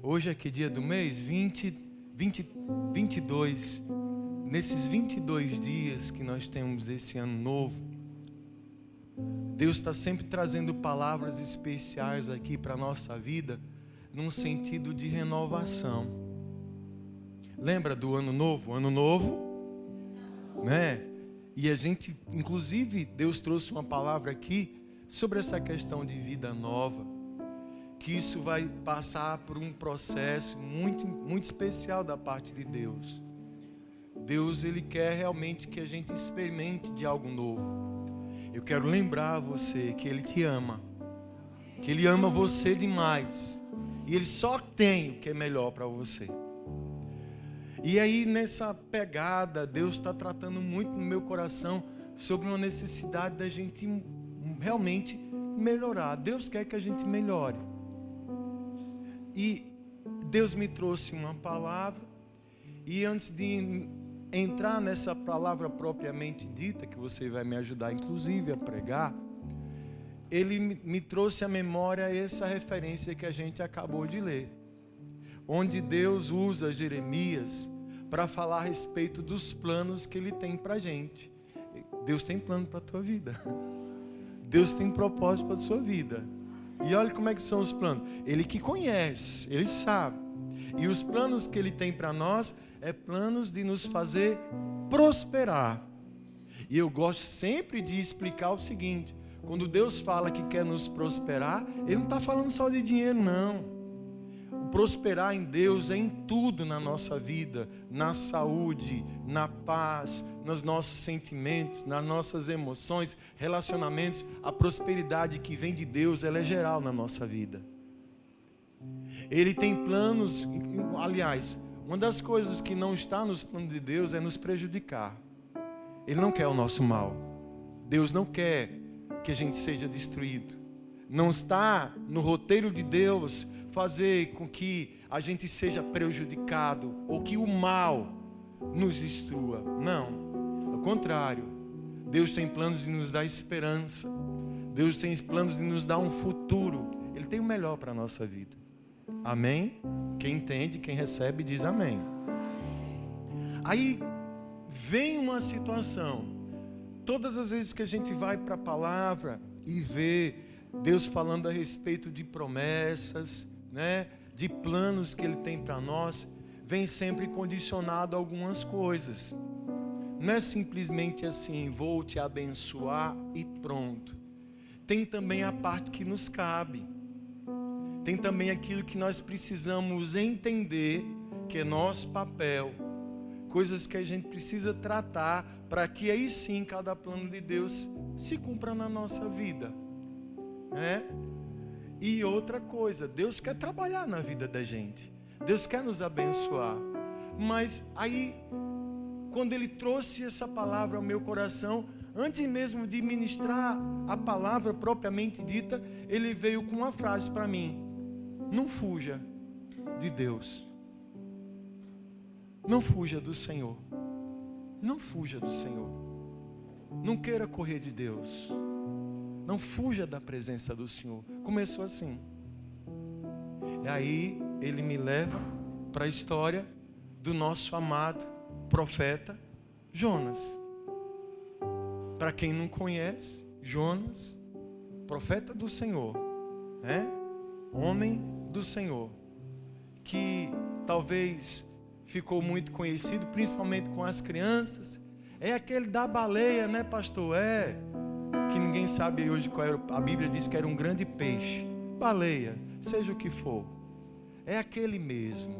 Hoje é que dia do mês? 22. Nesses 22 dias que nós temos desse ano novo, Deus está sempre trazendo palavras especiais aqui para a nossa vida, num sentido de renovação. Lembra do ano novo? Ano novo, né? E a gente, inclusive, Deus trouxe uma palavra aqui sobre essa questão de vida nova, que isso vai passar por um processo muito, muito especial da parte de Deus. Deus, Ele quer realmente que a gente experimente de algo novo. Eu quero lembrar você que Ele te ama, que Ele ama você demais, e Ele só tem o que é melhor para você. E aí nessa pegada, Deus está tratando muito no meu coração sobre uma necessidade da gente realmente melhorar. Deus quer que a gente melhore. E Deus me trouxe uma palavra, e antes de entrar nessa palavra propriamente dita, que você vai me ajudar inclusive a pregar, Ele me trouxe à memória essa referência que a gente acabou de ler, onde Deus usa Jeremias para falar a respeito dos planos que Ele tem para a gente. Deus tem plano para a tua vida. Deus tem propósito para a sua vida. E olha como é que são os planos. Ele que conhece, Ele sabe. E os planos que Ele tem para nós é planos de nos fazer prosperar. E eu gosto sempre de explicar o seguinte: quando Deus fala que quer nos prosperar, Ele não está falando só de dinheiro, não. O prosperar em Deus é em tudo na nossa vida, na saúde, na paz, nos nossos sentimentos, nas nossas emoções, relacionamentos. A prosperidade que vem de Deus, ela é geral na nossa vida. Ele tem planos, aliás, uma das coisas que não está nos planos de Deus é nos prejudicar. Ele não quer o nosso mal. Deus não quer que a gente seja destruído. Não está no roteiro de Deus fazer com que a gente seja prejudicado ou que o mal nos destrua. Não, ao contrário. Deus tem planos de nos dar esperança. Deus tem planos de nos dar um futuro. Ele tem o melhor para a nossa vida. Amém? Quem entende, quem recebe, diz amém. Aí vem uma situação. Todas as vezes que a gente vai para a palavra e vê Deus falando a respeito de promessas, né, de planos que Ele tem para nós, vem sempre condicionado a algumas coisas. Não é simplesmente assim, vou te abençoar e pronto. Tem também a parte que nos cabe. Tem também aquilo que nós precisamos entender, que é nosso papel. Coisas que a gente precisa tratar, para que aí sim cada plano de Deus se cumpra na nossa vida. E outra coisa, Deus quer trabalhar na vida da gente. Deus quer nos abençoar. Mas aí, quando Ele trouxe essa palavra ao meu coração, antes mesmo de ministrar a palavra propriamente dita, Ele veio com uma frase para mim: não fuja de Deus. Não fuja do Senhor. Não fuja do Senhor. Não queira correr de Deus. Não fuja da presença do Senhor. Começou assim. E aí Ele me leva para a história do nosso amado profeta Jonas. Para quem não conhece, Jonas, profeta do Senhor, homem do Senhor, que talvez ficou muito conhecido, principalmente com as crianças. É aquele da baleia, né, pastor? Que ninguém sabe hoje qual era. A Bíblia diz que era um grande peixe, baleia, seja o que for. É aquele mesmo,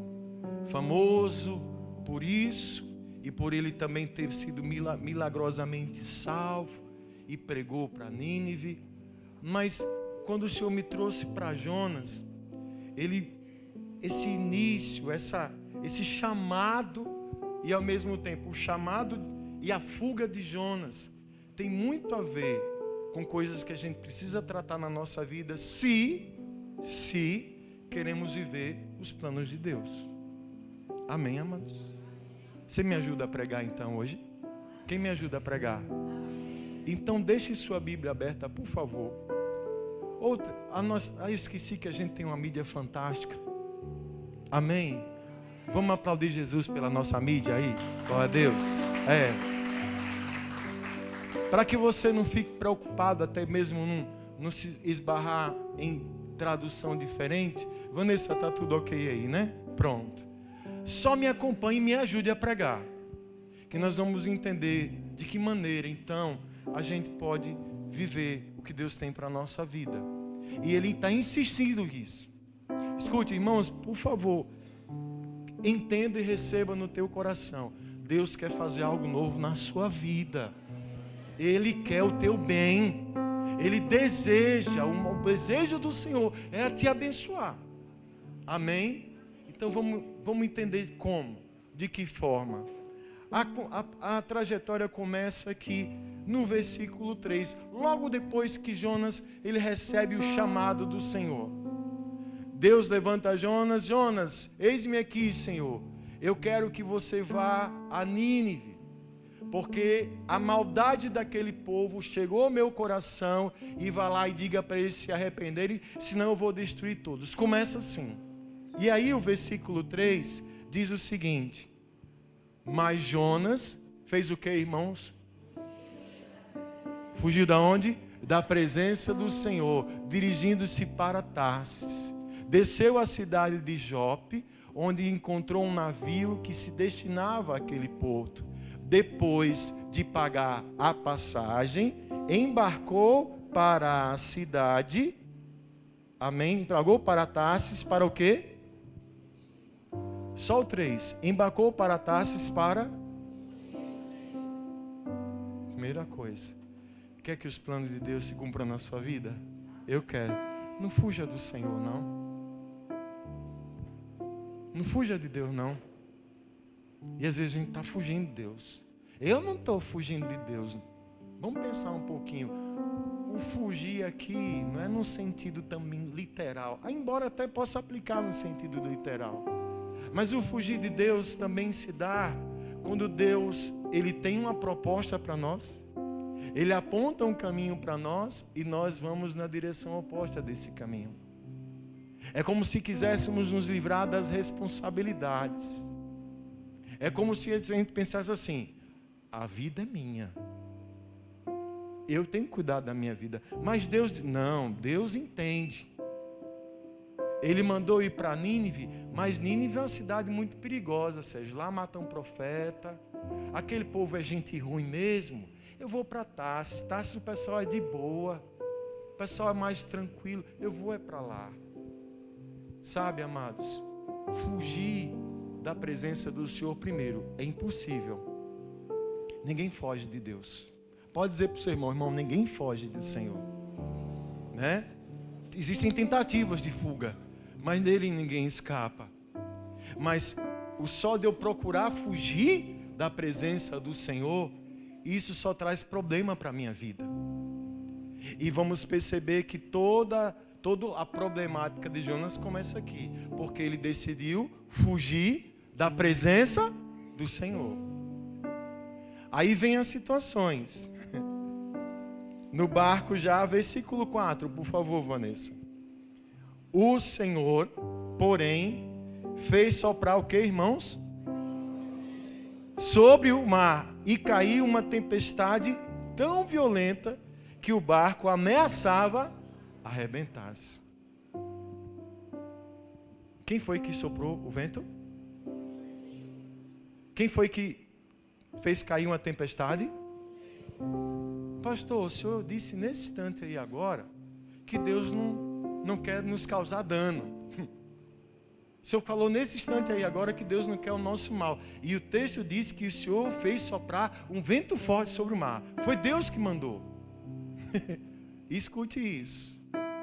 famoso por isso, e por ele também ter sido milagrosamente salvo, e pregou para Nínive. Mas quando o Senhor me trouxe para Jonas, esse início, esse chamado, e ao mesmo tempo o chamado e a fuga de Jonas, tem muito a ver com coisas que a gente precisa tratar na nossa vida, se queremos viver os planos de Deus. Amém, amados? Você me ajuda a pregar então hoje? Quem me ajuda a pregar? Então deixe sua Bíblia aberta, por favor. Eu esqueci que a gente tem uma mídia fantástica. Amém? Vamos aplaudir Jesus pela nossa mídia aí? Glória a Deus. Para que você não fique preocupado, até mesmo não se esbarrar em tradução diferente. Vanessa, tá tudo ok aí, né? Pronto. Só me acompanhe e me ajude a pregar. Que nós vamos entender de que maneira, então, a gente pode viver o que Deus tem para a nossa vida. E Ele está insistindo nisso. Escute, irmãos, por favor, entenda e receba no teu coração. Deus quer fazer algo novo na sua vida. Ele quer o teu bem. Ele deseja, o desejo do Senhor é te abençoar. Amém? Então vamos entender como, de que forma. A trajetória começa aqui no versículo 3, logo depois que Jonas ele recebe o chamado do Senhor. Deus levanta Jonas: Jonas, eis-me aqui, Senhor. Eu quero que você vá a Nínive, porque a maldade daquele povo chegou ao meu coração, e vá lá e diga para eles se arrependerem, senão eu vou destruir todos. Começa assim. E aí o versículo 3 diz o seguinte: mas Jonas fez o que, irmãos? Fugiu da onde? Da presença do Senhor, dirigindo-se para Tarsis. Desceu à cidade de Jope, onde encontrou um navio que se destinava àquele porto. Depois de pagar a passagem, embarcou para a cidade. Amém? Embarcou para Tarsis para o quê? Só o 3. Embarcou para Tarsis para... Primeira coisa. Quer que os planos de Deus se cumpram na sua vida? Eu quero. Não fuja do Senhor, não. Não fuja de Deus, não. E às vezes a gente está fugindo de Deus. Eu não estou fugindo de Deus. Vamos pensar um pouquinho. O fugir aqui não é no sentido também literal. Embora até possa aplicar no sentido literal. Mas o fugir de Deus também se dá quando Deus ele tem uma proposta para nós. Ele aponta um caminho para nós e nós vamos na direção oposta desse caminho. É como se quiséssemos nos livrar das responsabilidades. É como se a gente pensasse assim: a vida é minha. Eu tenho que cuidar da minha vida. Mas Deus, não, Deus entende. Ele mandou ir para Nínive, mas Nínive é uma cidade muito perigosa, Sérgio. Lá matam um profeta. Aquele povo é gente ruim mesmo. Eu vou para Tarsis. Tarsis o pessoal é de boa. O pessoal é mais tranquilo. Eu vou para lá. Sabe, amados, fugir da presença do Senhor primeiro é impossível. Ninguém foge de Deus. Pode dizer para o seu irmão: irmão, ninguém foge do Senhor, né? Existem tentativas de fuga, mas dele ninguém escapa. Mas o só de eu procurar fugir da presença do Senhor, isso só traz problema para a minha vida. E vamos perceber que toda a problemática de Jonas começa aqui, porque ele decidiu fugir da presença do Senhor. Aí vem as situações. No barco já, versículo 4, por favor, Vanessa. O Senhor, porém, fez soprar o que, irmãos? Sobre o mar, e caiu uma tempestade tão violenta que o barco ameaçava arrebentar-se. Quem foi que soprou o vento? Quem foi que fez cair uma tempestade? Pastor, o senhor disse nesse instante aí agora que Deus não quer nos causar dano. O senhor falou nesse instante aí agora que Deus não quer o nosso mal. E o texto diz que o Senhor fez soprar um vento forte sobre o mar. Foi Deus que mandou. Escute isso.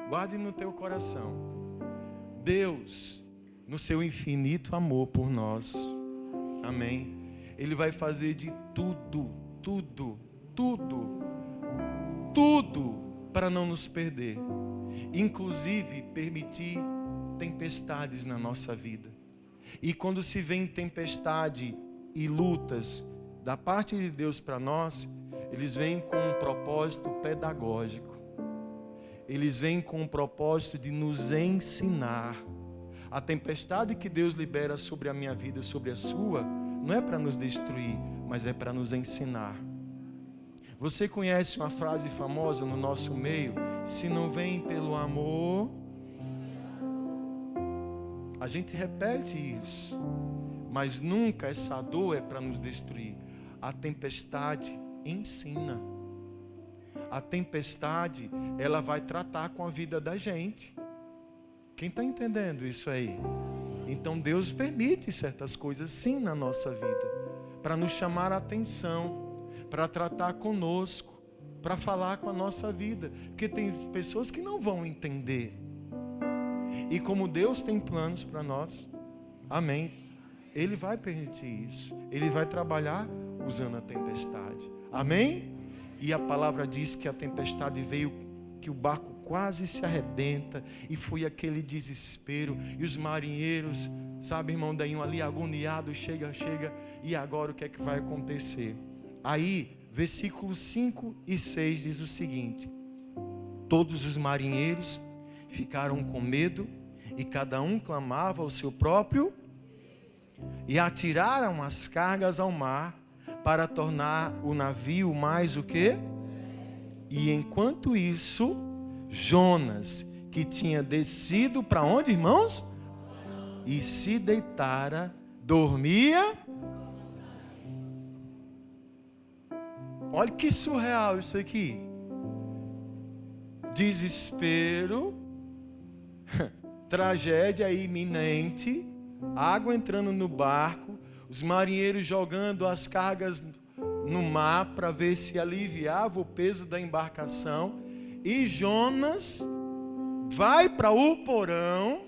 Guarde no teu coração. Deus, no seu infinito amor por nós, amém, Ele vai fazer de tudo para não nos perder, inclusive permitir tempestades na nossa vida. E quando se vem tempestade e lutas da parte de Deus para nós, eles vêm com um propósito pedagógico. Eles vêm com o propósito de nos ensinar A tempestade que Deus libera sobre a minha vida, sobre a sua, não é para nos destruir, mas é para nos ensinar. Você conhece uma frase famosa no nosso meio? Se não vem pelo amor... A gente repete isso, mas nunca essa dor é para nos destruir. A tempestade ensina. A tempestade, ela vai tratar com a vida da gente. Quem está entendendo isso aí? Então Deus permite certas coisas sim na nossa vida, para nos chamar a atenção, para tratar conosco, para falar com a nossa vida. Porque tem pessoas que não vão entender. E como Deus tem planos para nós, amém, Ele vai permitir isso. Ele vai trabalhar usando a tempestade, amém? E a palavra diz que a tempestade veio, que o barco quase se arrebenta, e foi aquele desespero, e os marinheiros, sabe, irmão, daí um ali agoniado, chega, e agora o que é que vai acontecer? Aí, versículos 5 e 6 diz o seguinte: todos os marinheiros ficaram com medo, e cada um clamava ao seu próprio, e atiraram as cargas ao mar, para tornar o navio mais o quê? E enquanto isso, Jonas, que tinha descido para onde, irmãos? E se deitara, dormia. Olha que surreal isso aqui. Desespero, tragédia iminente, água entrando no barco, os marinheiros jogando as cargas no mar para ver se aliviava o peso da embarcação. E Jonas vai para o porão,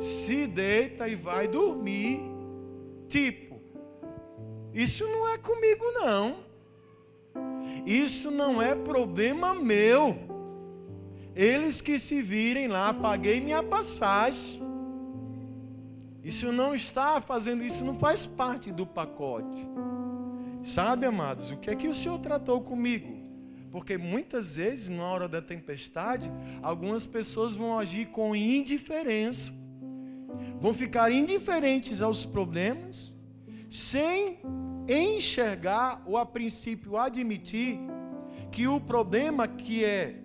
se deita e vai dormir. Tipo, isso não é comigo não. Isso não é problema meu. Eles que se virem lá, paguei minha passagem. Isso não está fazendo, isso não faz parte do pacote. Sabe, amados, o que é que o Senhor tratou comigo? Porque muitas vezes, na hora da tempestade, algumas pessoas vão agir com indiferença. Vão ficar indiferentes aos problemas, sem enxergar ou a princípio admitir que o problema que é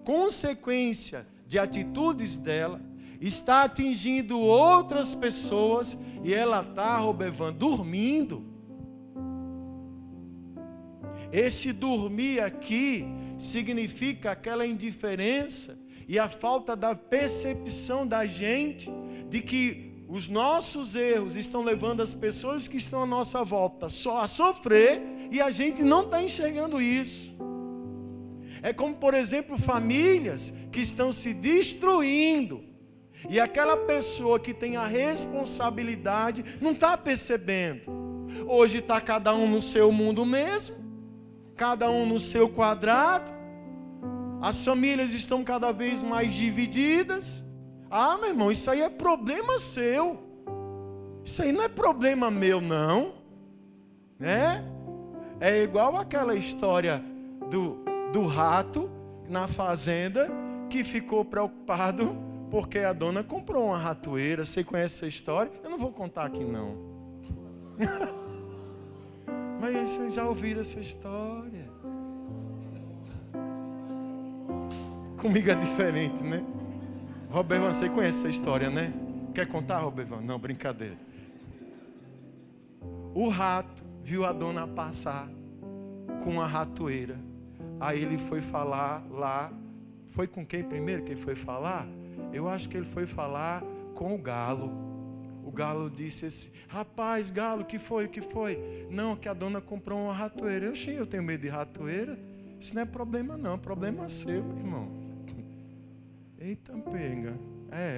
consequência de atitudes dela está atingindo outras pessoas e ela está, Robervan, dormindo. Esse dormir aqui significa aquela indiferença e a falta da percepção da gente de que os nossos erros estão levando as pessoas que estão à nossa volta só a sofrer e a gente não está enxergando isso. É como, por exemplo, famílias que estão se destruindo. E aquela pessoa que tem a responsabilidade não está percebendo. Hoje está cada um no seu mundo mesmo, cada um no seu quadrado. As famílias estão cada vez mais divididas. Ah, meu irmão, isso aí é problema seu. Isso aí não é problema meu, não. Né? É igual aquela história do rato na fazenda que ficou preocupado porque a dona comprou uma ratoeira. Você conhece essa história? Eu não vou contar aqui não. Mas vocês já ouviram essa história? Comigo é diferente, né? Robervan, você conhece essa história, né? Quer contar, Robervan? Não, brincadeira. O rato viu a dona passar com a ratoeira. Aí ele foi falar lá. Foi com quem primeiro que ele foi falar? Eu acho que ele foi falar com o galo. O galo disse assim: rapaz, galo, o que foi? Não, que a dona comprou uma ratoeira. Eu tenho medo de ratoeira. Isso não é problema não, problema seu, meu irmão. Eita, pega.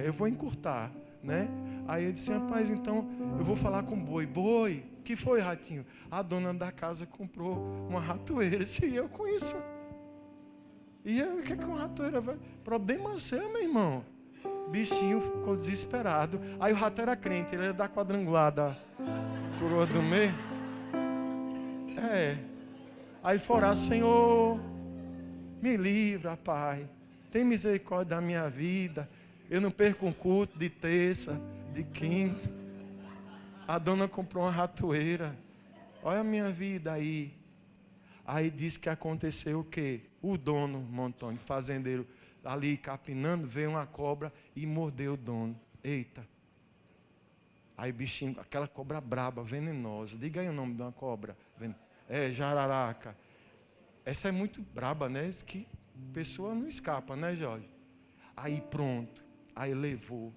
Eu vou encurtar, né? Aí ele disse: rapaz, então eu vou falar com o boi. Boi, o que foi, ratinho? A dona da casa comprou uma ratoeira. E eu com isso. E eu, o que é que uma ratoeira vai? Problema seu, meu irmão. Bichinho ficou desesperado. Aí o rato era crente, ele era da quadrangular da coroa do meio. Aí fora, Senhor, me livra, Pai. Tem misericórdia da minha vida. Eu não perco um culto de terça, de quinta. A dona comprou uma ratoeira. Olha a minha vida aí. Aí diz que aconteceu o quê? O dono, Montônio, fazendeiro, ali capinando, veio uma cobra e mordeu o dono. Eita. Aí bichinho, aquela cobra braba, venenosa. Diga aí o nome de uma cobra. Jararaca. Essa é muito braba, né? Que pessoa não escapa, né, Jorge? Aí pronto. Aí levou.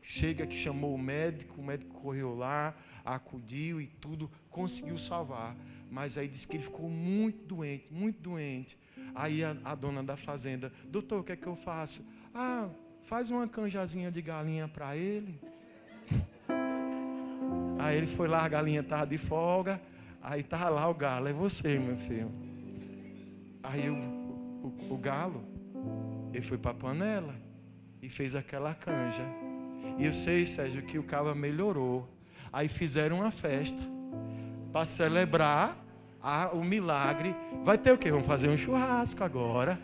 Chega que chamou o médico correu lá, acudiu e tudo, conseguiu salvar. Mas aí disse que ele ficou muito doente, muito doente. Aí a dona da fazenda, doutor, o que é que eu faço? Ah, faz uma canjazinha de galinha para ele. Aí ele foi lá, a galinha estava de folga, aí estava lá o galo, é você, meu filho. Aí o galo, ele foi para a panela e fez aquela canja. E eu sei, Sérgio, que o cabra melhorou. Aí fizeram uma festa para celebrar o milagre. Vai ter o quê? Vamos fazer um churrasco agora.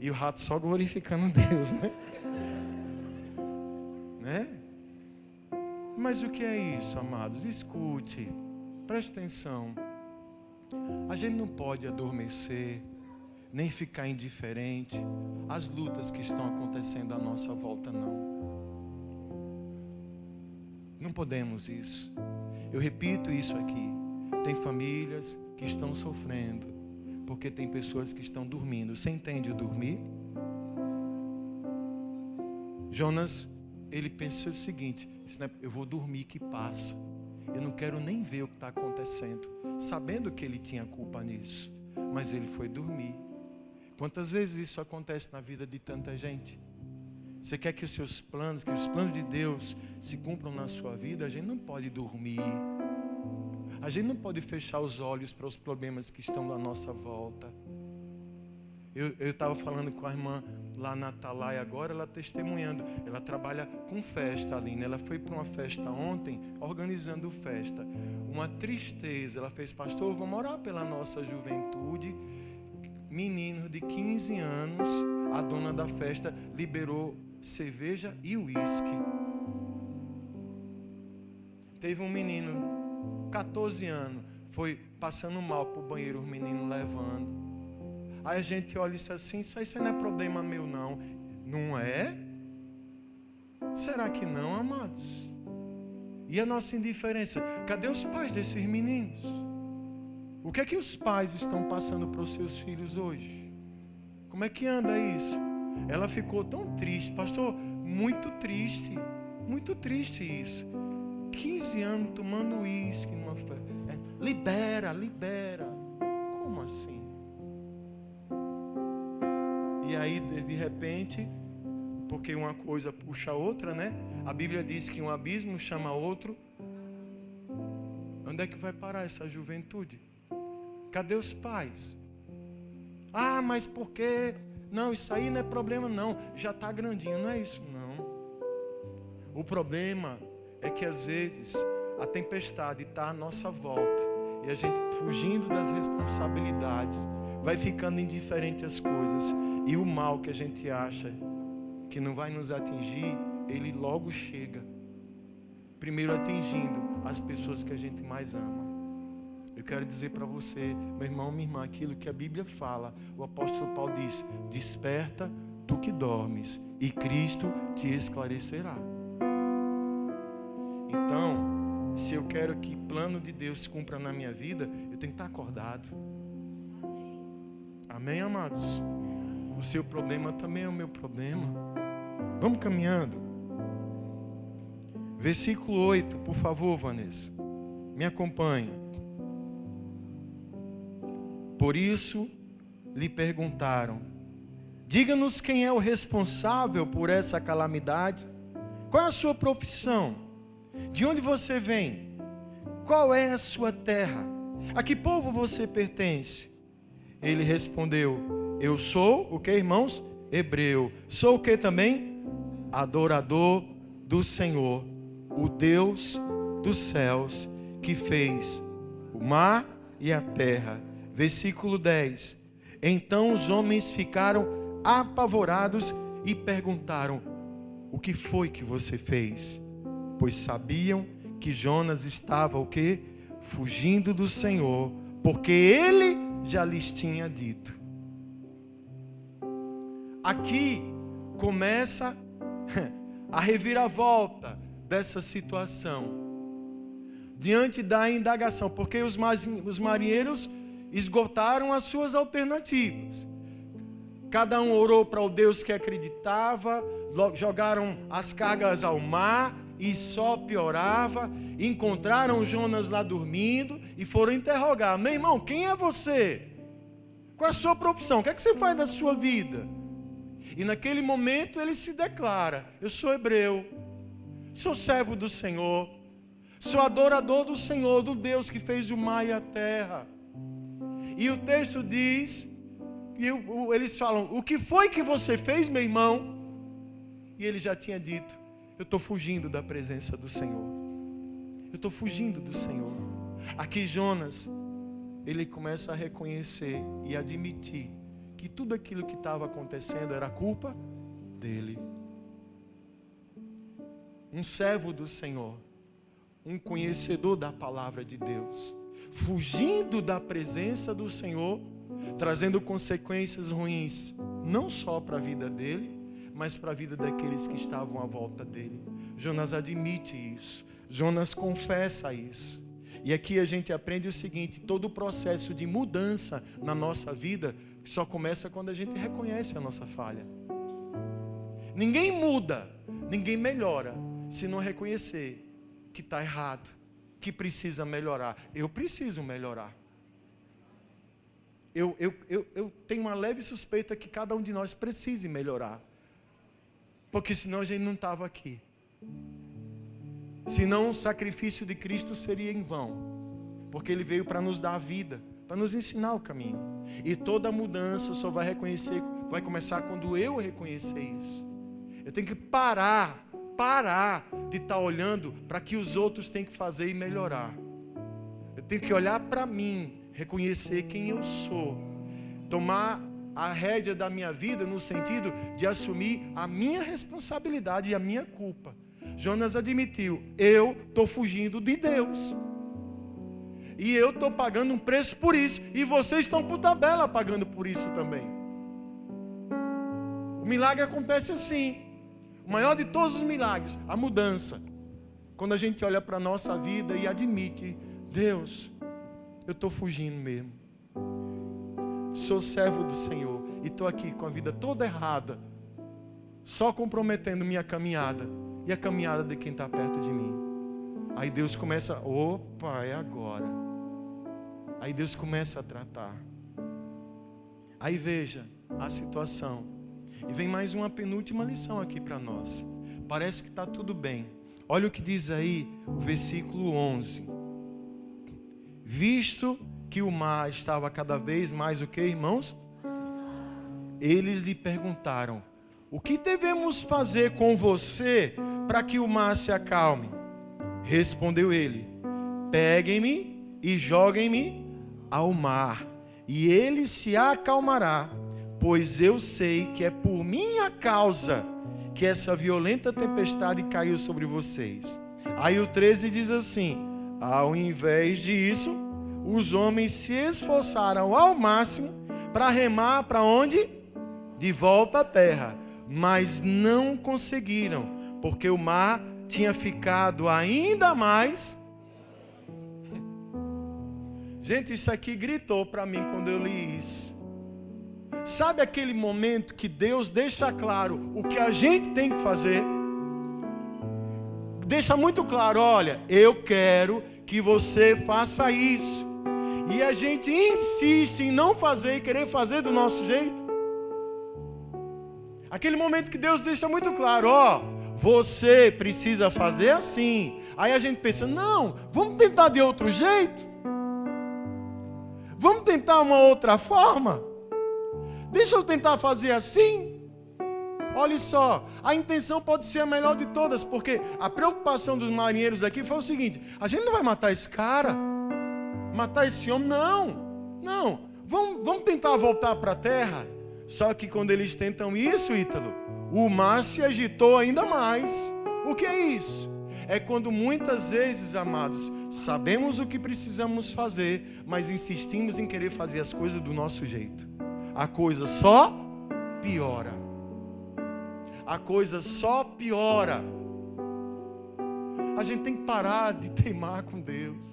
E o rato só glorificando Deus, né? Mas o que é isso, amados? Escute, preste atenção. A gente não pode adormecer, nem ficar indiferente às lutas que estão acontecendo à nossa volta, não. Não podemos isso. Eu repito isso aqui. Tem famílias que estão sofrendo, porque tem pessoas que estão dormindo. Você entende o dormir? Jonas, ele pensou o seguinte: eu vou dormir que passa. Eu não quero nem ver o que está acontecendo, sabendo que ele tinha culpa nisso. Mas ele foi dormir. Quantas vezes isso acontece na vida de tanta gente? Você quer que os seus planos, que os planos de Deus se cumpram na sua vida? A gente não pode dormir. A gente não pode fechar os olhos para os problemas que estão à nossa volta. Eu estava falando com a irmã lá na Atalaia agora, ela testemunhando. Ela trabalha com festa ali, né? Ela foi para uma festa ontem, organizando festa. Uma tristeza. Ela fez: pastor, vamos orar pela nossa juventude. Menino de 15 anos, a dona da festa liberou cerveja e uísque. Teve um menino, 14 anos, foi passando mal para o banheiro, os meninos levando. Aí a gente olha isso assim: isso aí não é problema meu, não. Não é? Será que não, amados? E a nossa indiferença? Cadê os pais desses meninos? O que é que os pais estão passando para os seus filhos hoje? Como é que anda isso? Ela ficou tão triste, pastor, muito triste isso. 15 anos tomando uísque numa festa. Libera. Como assim? E aí, de repente, porque uma coisa puxa a outra, né? A Bíblia diz que um abismo chama outro. Onde é que vai parar essa juventude? Cadê os pais? Ah, mas por quê? Não, isso aí não é problema não. Já está grandinho, não é isso não. O problema é que às vezes a tempestade está à nossa volta. E a gente, fugindo das responsabilidades, vai ficando indiferente às coisas. E o mal que a gente acha que não vai nos atingir, ele logo chega. Primeiro atingindo as pessoas que a gente mais ama. Eu quero dizer para você, meu irmão, minha irmã, aquilo que a Bíblia fala. O apóstolo Paulo diz: desperta tu que dormes, e Cristo te esclarecerá. Então, se eu quero que o plano de Deus se cumpra na minha vida, eu tenho que estar acordado. Amém, amados? O seu problema também é o meu problema. Vamos caminhando. Versículo 8, por favor, Vanessa. Me acompanhe. Por isso lhe perguntaram: diga-nos quem é o responsável por essa calamidade. Qual é a sua profissão? De onde você vem? Qual é a sua terra? A que povo você pertence? Ele respondeu: eu sou o que, irmãos? Hebreu. Sou o que também? Adorador do Senhor, o Deus dos céus, que fez o mar e a terra. Versículo 10. Então os homens ficaram apavorados e perguntaram: o que foi que você fez? Pois sabiam que Jonas estava o quê? Fugindo do Senhor, porque ele já lhes tinha dito. Aqui começa a reviravolta dessa situação. Diante da indagação, porque os marinheiros esgotaram as suas alternativas. Cada um orou para o Deus que acreditava, jogaram as cargas ao mar e só piorava. Encontraram Jonas lá dormindo e foram interrogar: meu irmão, quem é você? Qual é a sua profissão? O que é que você faz da sua vida? E naquele momento ele se declara: eu sou hebreu, sou servo do Senhor, sou adorador do Senhor, do Deus que fez o mar e a terra. E o texto diz, e eles falam: o que foi que você fez, meu irmão? E ele já tinha dito: eu estou fugindo da presença do Senhor. Eu estou fugindo do Senhor. Aqui Jonas, ele começa a reconhecer e admitir que tudo aquilo que estava acontecendo era culpa dele. Um servo do Senhor, um conhecedor da palavra de Deus, fugindo da presença do Senhor, trazendo consequências ruins, não só para a vida dele, mas para a vida daqueles que estavam à volta dele. Jonas admite isso, Jonas confessa isso. E aqui a gente aprende o seguinte: todo o processo de mudança na nossa vida só começa quando a gente reconhece a nossa falha. Ninguém muda, ninguém melhora, se não reconhecer que está errado, que precisa melhorar. Eu preciso melhorar. Eu tenho uma leve suspeita que cada um de nós precise melhorar. Porque senão a gente não estava aqui. Senão o sacrifício de Cristo seria em vão. Porque Ele veio para nos dar a vida, para nos ensinar o caminho. E toda mudança só vai começar quando eu reconhecer isso. Eu tenho que parar de estar olhando para que os outros têm que fazer e melhorar. Eu tenho que olhar para mim, reconhecer quem eu sou, tomar a rédea da minha vida no sentido de assumir a minha responsabilidade e a minha culpa. Jonas admitiu: eu estou fugindo de Deus. E eu estou pagando um preço por isso. E vocês estão por tabela pagando por isso também. O milagre acontece assim. O maior de todos os milagres, a mudança. Quando a gente olha para a nossa vida e admite: Deus, eu estou fugindo mesmo. Sou servo do Senhor e estou aqui com a vida toda errada, só comprometendo minha caminhada e a caminhada de quem está perto de mim. Aí Deus começa: opa, é agora. Aí Deus começa a tratar. Aí veja a situação. E vem mais uma penúltima lição aqui para nós. Parece que está tudo bem. Olha o que diz aí o versículo 11. Visto que o mar estava cada vez mais o que, irmãos? Eles lhe perguntaram: o que devemos fazer com você para que o mar se acalme? Respondeu ele: peguem-me e joguem-me ao mar, e ele se acalmará, pois eu sei que é por minha causa que essa violenta tempestade caiu sobre vocês. Aí o 13 diz assim: ao invés disso, os homens se esforçaram ao máximo para remar para onde? De volta à terra, mas não conseguiram, porque o mar tinha ficado ainda mais. Gente, isso aqui gritou para mim quando eu li isso. Sabe aquele momento que Deus deixa claro o que a gente tem que fazer? Deixa muito claro: olha, eu quero que você faça isso. E a gente insiste em não fazer e querer fazer do nosso jeito. Aquele momento que Deus deixa muito claro: ó, você precisa fazer assim. Aí a gente pensa: não, vamos tentar de outro jeito. Vamos tentar uma outra forma. Deixa eu tentar fazer assim. Olha só, a intenção pode ser a melhor de todas, porque a preocupação dos marinheiros aqui foi o seguinte: a gente não vai matar esse cara, matar esse homem, não. Vamos tentar voltar para a terra. Só que quando eles tentam isso, Ítalo, o mar se agitou ainda mais. O que é isso? É quando muitas vezes, amados, sabemos o que precisamos fazer, mas insistimos em querer fazer as coisas do nosso jeito. A coisa só piora. A coisa só piora. A gente tem que parar de teimar com Deus.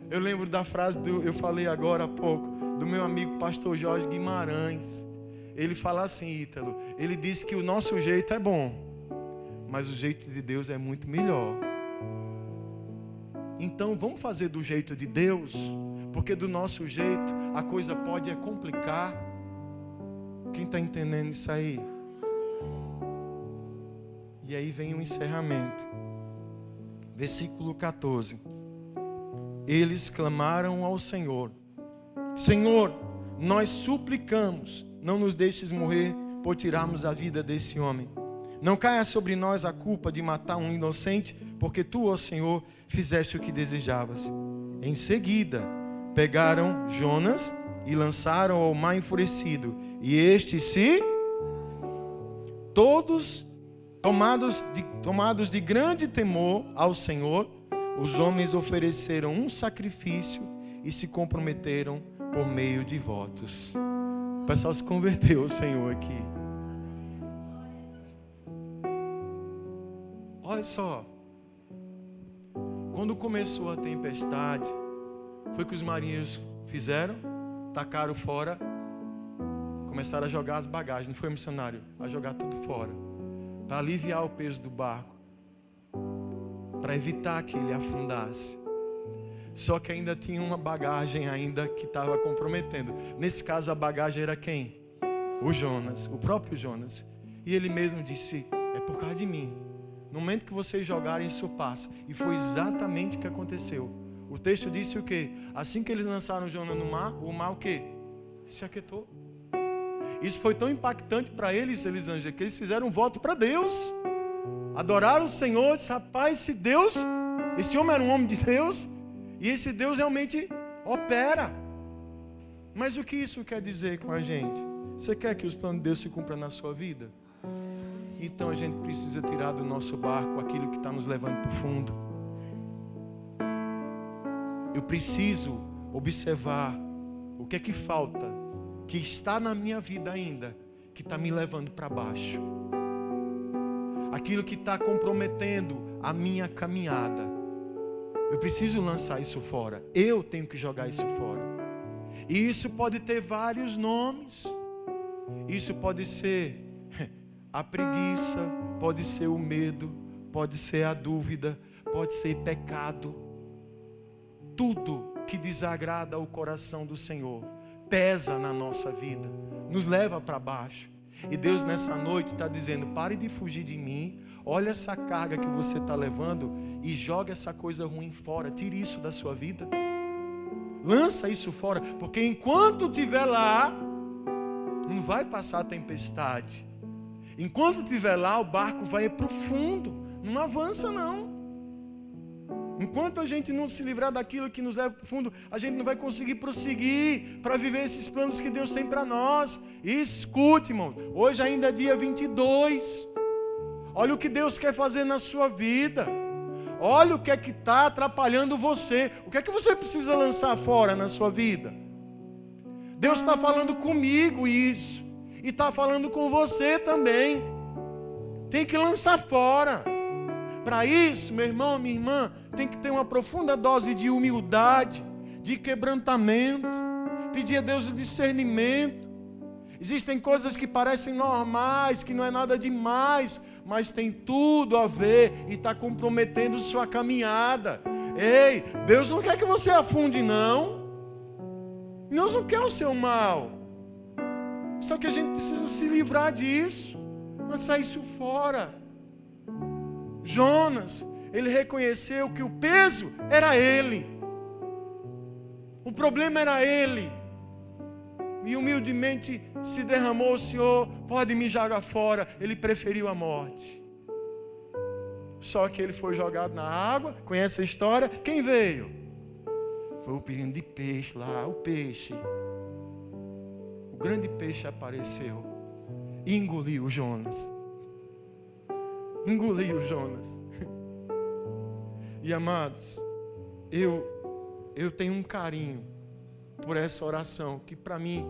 Eu lembro da frase, eu falei agora há pouco, do meu amigo pastor Jorge Guimarães. Ele fala assim, Ítalo, ele diz que o nosso jeito é bom, mas o jeito de Deus é muito melhor. Então vamos fazer do jeito de Deus, porque do nosso jeito a coisa pode complicar. Quem está entendendo isso aí? E aí vem o encerramento. Versículo 14. Eles clamaram ao Senhor: Senhor, nós suplicamos, não nos deixes morrer por tirarmos a vida desse homem. Não caia sobre nós a culpa de matar um inocente, porque tu, ó Senhor, fizeste o que desejavas. Em seguida, pegaram Jonas e lançaram ao mar enfurecido. E este se... Todos, tomados de grande temor ao Senhor, os homens ofereceram um sacrifício e se comprometeram por meio de votos. O pessoal se converteu ao Senhor aqui. Olha só. Quando começou a tempestade, foi o que os marinheiros fizeram? Tacaram fora, começaram a jogar as bagagens. Não foi, missionário? A jogar tudo fora, para aliviar o peso do barco, para evitar que ele afundasse. Só que ainda tinha uma bagagem ainda que estava comprometendo. Nesse caso a bagagem era quem? O Jonas, o próprio Jonas. E ele mesmo disse: é por causa de mim. No momento que vocês jogarem, isso passa. E foi exatamente o que aconteceu. O texto disse o quê? Assim que eles lançaram Jonas no mar, o mar o quê? Se aquietou. Isso foi tão impactante para eles, Elisângela, que eles fizeram um voto para Deus. Adoraram o Senhor, disse: rapaz, se Deus, esse homem era um homem de Deus, e esse Deus realmente opera. Mas o que isso quer dizer com a gente? Você quer que os planos de Deus se cumpram na sua vida? Então a gente precisa tirar do nosso barco aquilo que está nos levando para o fundo. Eu preciso observar o que é que falta, que está na minha vida ainda, que está me levando para baixo. Aquilo que está comprometendo a minha caminhada. Eu preciso lançar isso fora. Eu tenho que jogar isso fora. E isso pode ter vários nomes. Isso pode ser a preguiça, pode ser o medo, pode ser a dúvida, pode ser pecado. Tudo que desagrada ao coração do Senhor pesa na nossa vida, nos leva para baixo. E Deus nessa noite está dizendo: pare de fugir de mim, olha essa carga que você está levando e joga essa coisa ruim fora, tire isso da sua vida. Lança isso fora, porque enquanto estiver lá, não vai passar a tempestade. Enquanto estiver lá, o barco vai para o fundo, não avança não. Enquanto a gente não se livrar daquilo que nos leva para o fundo, a gente não vai conseguir prosseguir para viver esses planos que Deus tem para nós. E escute, irmão, hoje ainda é dia 22. Olha o que Deus quer fazer na sua vida. Olha o que é que está atrapalhando você. O que é que você precisa lançar fora na sua vida? Deus está falando comigo isso. E está falando com você também. Tem que lançar fora. Para isso, meu irmão, minha irmã, tem que ter uma profunda dose de humildade, de quebrantamento, pedir a Deus o discernimento. Existem coisas que parecem normais, que não é nada demais, mas tem tudo a ver e está comprometendo sua caminhada. Ei, Deus não quer que você afunde, não. Deus não quer o seu mal. Só que a gente precisa se livrar disso, lançar isso fora. Jonas, ele reconheceu que o peso era ele, o problema era ele, e humildemente se derramou: o Senhor pode me jogar fora. Ele preferiu a morte. Só que ele foi jogado na água. Conhece a história? Quem veio? Foi o pirino de peixe lá, o peixe. O grande peixe apareceu. e engoliu Jonas. Engoliu Jonas. E amados, eu tenho um carinho por essa oração, que para mim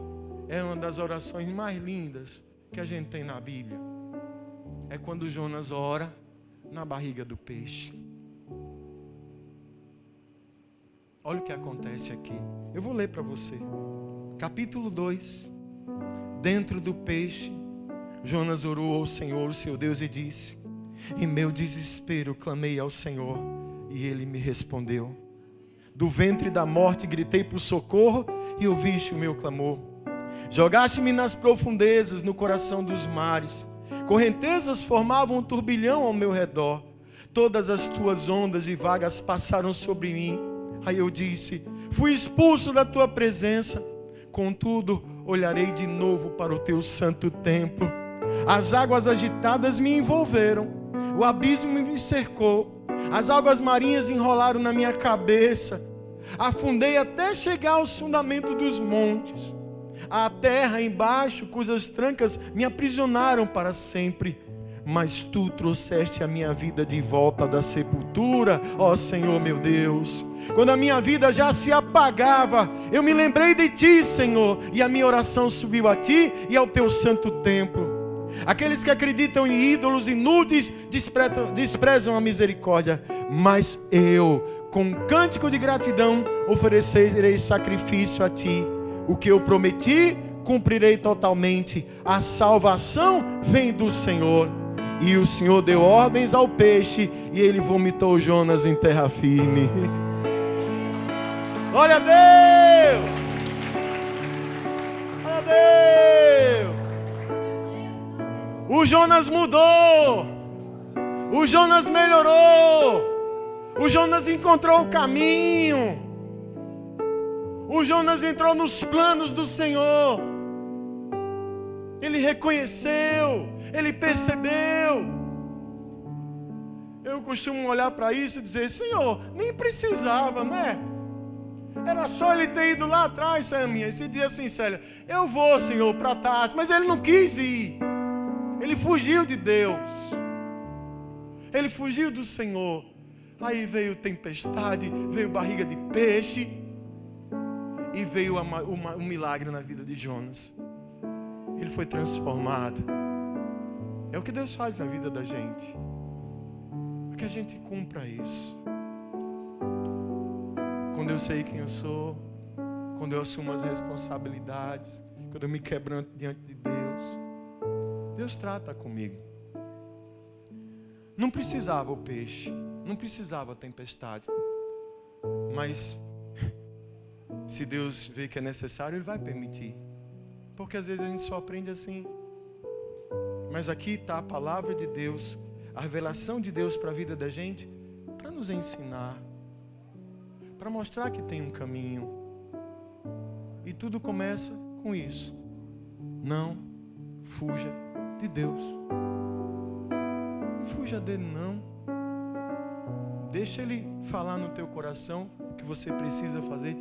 é uma das orações mais lindas que a gente tem na Bíblia. É quando Jonas ora na barriga do peixe. Olha o que acontece aqui. Eu vou ler para você. Capítulo 2. Dentro do peixe, Jonas orou ao Senhor, seu Deus, e disse: em meu desespero clamei ao Senhor, e Ele me respondeu. Do ventre da morte gritei por socorro, e ouviste o meu clamor. Jogaste-me nas profundezas, no coração dos mares. Correntezas formavam um turbilhão ao meu redor. Todas as tuas ondas e vagas passaram sobre mim. Aí eu disse: fui expulso da tua presença. Contudo, olharei de novo para o teu santo templo. As águas agitadas me envolveram. O abismo me cercou. As águas marinhas enrolaram na minha cabeça. Afundei até chegar ao fundamento dos montes. A terra embaixo, cujas trancas me aprisionaram para sempre. Mas tu trouxeste a minha vida de volta da sepultura, ó Senhor meu Deus. Quando a minha vida já se apagava, eu me lembrei de ti, Senhor, e a minha oração subiu a ti e ao teu santo templo. Aqueles que acreditam em ídolos inúteis desprezam a misericórdia, mas eu, com um cântico de gratidão, oferecerei sacrifício a ti. O que eu prometi, cumprirei totalmente. A salvação vem do Senhor. E o Senhor deu ordens ao peixe, e ele vomitou Jonas em terra firme. Glória a Deus! Glória a Deus! O Jonas mudou. O Jonas melhorou. O Jonas encontrou o caminho. O Jonas entrou nos planos do Senhor. Ele reconheceu, ele percebeu. Eu costumo olhar para isso e dizer: Senhor, nem precisava, né? Era só ele ter ido lá atrás, Saminha, esse dia assim, Célia, eu vou, Senhor, para Tarso, mas ele não quis ir. Ele fugiu de Deus. Ele fugiu do Senhor. Aí veio tempestade, veio barriga de peixe, e veio um milagre na vida de Jonas. Ele foi transformado. É o que Deus faz na vida da gente, para que a gente cumpra isso. Quando eu sei quem eu sou, quando eu assumo as responsabilidades, quando eu me quebranto diante de Deus, Deus trata comigo. Não precisava o peixe, não precisava a tempestade, mas se Deus vê que é necessário, Ele vai permitir. Porque às vezes a gente só aprende assim. Mas aqui está a palavra de Deus, a revelação de Deus para a vida da gente, para nos ensinar, para mostrar que tem um caminho. E tudo começa com isso. Não fuja de Deus. Não fuja dele, não. Deixa Ele falar no teu coração o que você precisa fazer.